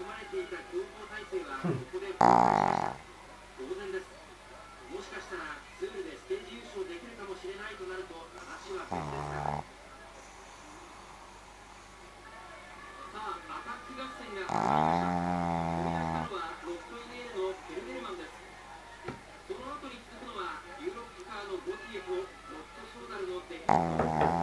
まれていた強行体制はここで崩壊しました。当然です。もしかしたらツールでステージ優勝できるかもしれないとなると話は別ですが、さあアタック合戦が始まりました。飛び出したのはロットイネールのフェルデルマンです。その後に続くのはユーロックカーのゴティエとロットソーダルのデヘント。